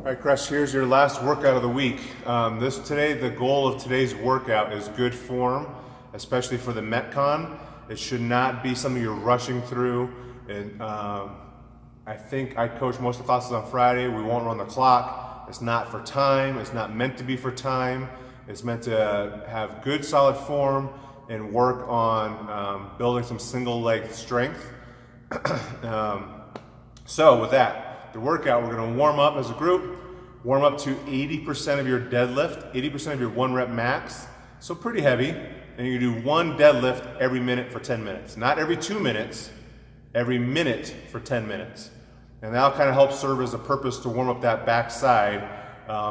All right, Crush, here's your last workout of the week. The goal of today's workout is good form, especially for the Metcon. It should not be something you're rushing through. And I think I coach most of the classes on Friday. We won't run the clock. It's not for time. It's not meant to be for time. It's meant to have good solid form and work on building some single leg strength. So with that, the workout, we're gonna warm up as a group, warm up to 80% of your deadlift, 80% of your 1 rep max, so pretty heavy, and you do 1 deadlift every minute for 10 minutes. Not every 2 minutes, every minute for 10 minutes. And that'll kind of help serve as a purpose to warm up that back side,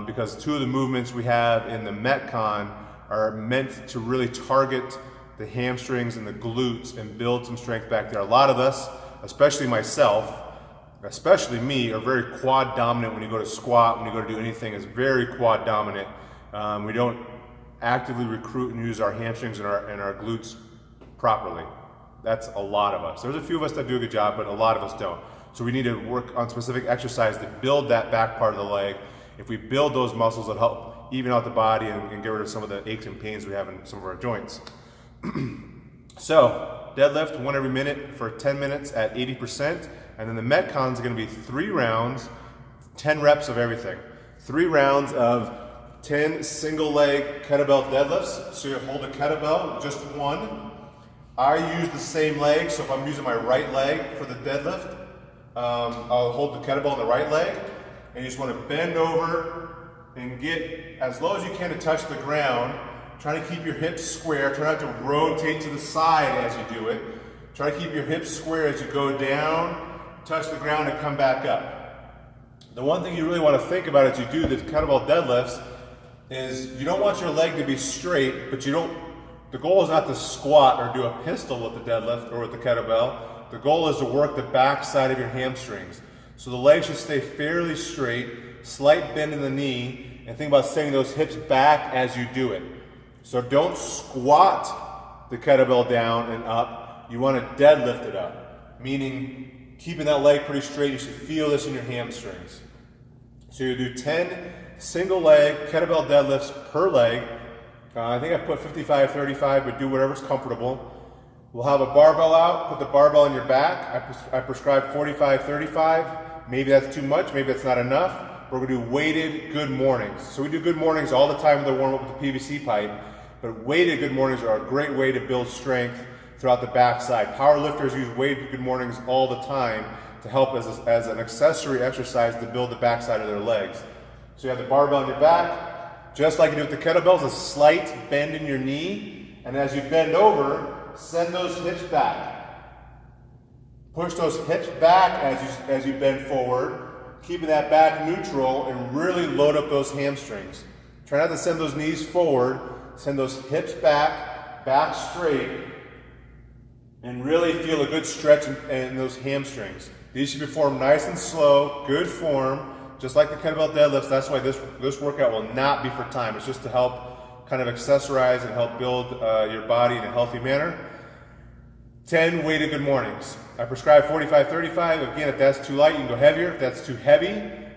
because 2 of the movements we have in the Metcon are meant to really target the hamstrings and the glutes and build some strength back there. A lot of us, especially myself, especially me, are very quad dominant when you go to squat, when you go to do anything, it's very quad dominant. We don't actively recruit and use our hamstrings and our glutes properly. That's a lot of us. There's a few of us that do a good job, but a lot of us don't. So we need to work on specific exercise to build that back part of the leg. If we build those muscles, it'll help even out the body and get rid of some of the aches and pains we have in some of our joints. So deadlift 1 every minute for 10 minutes at 80%. And then the Metcon is going to be 3 rounds, 10 reps of everything. 3 rounds of 10 single leg kettlebell deadlifts. So you hold a kettlebell, just 1. I use the same leg, so if I'm using my right leg for the deadlift, I'll hold the kettlebell on the right leg, and you just want to bend over and get as low as you can to touch the ground. Trying to keep your hips square. Try not to rotate to the side as you do it. Try to keep your hips square as you go down, touch the ground, and come back up. The one thing you really want to think about as you do the kettlebell deadlifts is you don't want your leg to be straight, but the goal is not to squat or do a pistol with the deadlift or with the kettlebell. The goal is to work the back side of your hamstrings. So the leg should stay fairly straight, slight bend in the knee, and think about sending those hips back as you do it. So don't squat the kettlebell down and up. You want to deadlift it up, meaning keeping that leg pretty straight. You should feel this in your hamstrings. So you do 10 single leg kettlebell deadlifts per leg. I think I put 55, 35, but do whatever's comfortable. We'll have a barbell out, put the barbell on your back. I prescribe 45, 35. Maybe that's too much, maybe that's not enough. We're gonna do weighted good mornings. So we do good mornings all the time with the warm up with the PVC pipe, but weighted good mornings are a great way to build strength throughout the backside. Power lifters use weighted good mornings all the time to help as an accessory exercise to build the backside of their legs. So you have the barbell on your back, just like you do with the kettlebells, a slight bend in your knee, and as you bend over, send those hips back. Push those hips back as you bend forward, keeping that back neutral, and really load up those hamstrings. Try not to send those knees forward, send those hips back straight, and really feel a good stretch in those hamstrings. These should be formed nice and slow, good form, just like the kettlebell deadlifts. That's why this workout will not be for time. It's just to help kind of accessorize and help build your body in a healthy manner. 10 weighted good mornings. I prescribe 45, 35. Again, if that's too light, you can go heavier. If that's too heavy,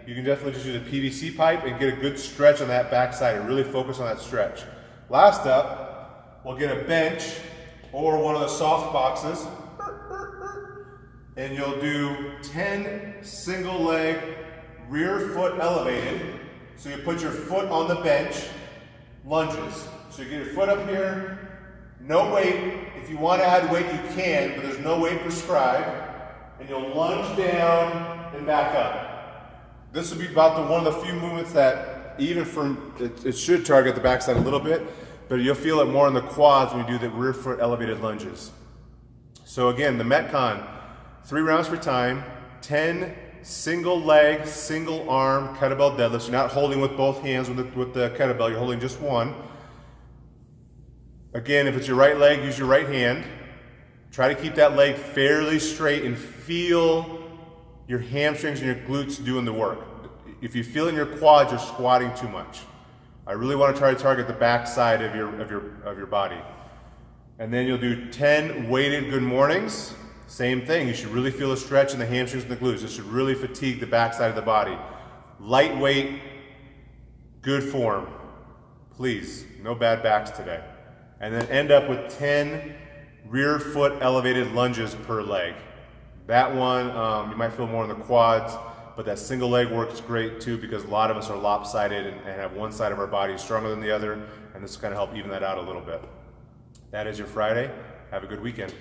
you can definitely just use a PVC pipe and get a good stretch on that backside and really focus on that stretch. Last up, we'll get a bench or one of the soft boxes, and you'll do 10 single leg rear foot elevated. So you put your foot on the bench, lunges. So you get your foot up here, no weight. If you want to add weight, you can, but there's no weight prescribed. And you'll lunge down and back up. This will be about one of the few movements that it should target the backside a little bit, but you'll feel it more in the quads when you do the rear foot elevated lunges. So again, the Metcon, 3 rounds for time, 10 single leg, single arm kettlebell deadlifts. You're not holding with both hands with the kettlebell, you're holding just one. Again, if it's your right leg, use your right hand. Try to keep that leg fairly straight and feel your hamstrings and your glutes doing the work. If you feel in your quads, you're squatting too much. I really want to try to target the back side of your body. And then you'll do 10 weighted good mornings. Same thing, you should really feel a stretch in the hamstrings and the glutes. This should really fatigue the back side of the body. Lightweight, good form. Please, no bad backs today. And then end up with 10 rear foot elevated lunges per leg. That one, you might feel more in the quads, but that single leg works great too because a lot of us are lopsided and have one side of our body stronger than the other, and this will kind of help even that out a little bit. That is your Friday. Have a good weekend.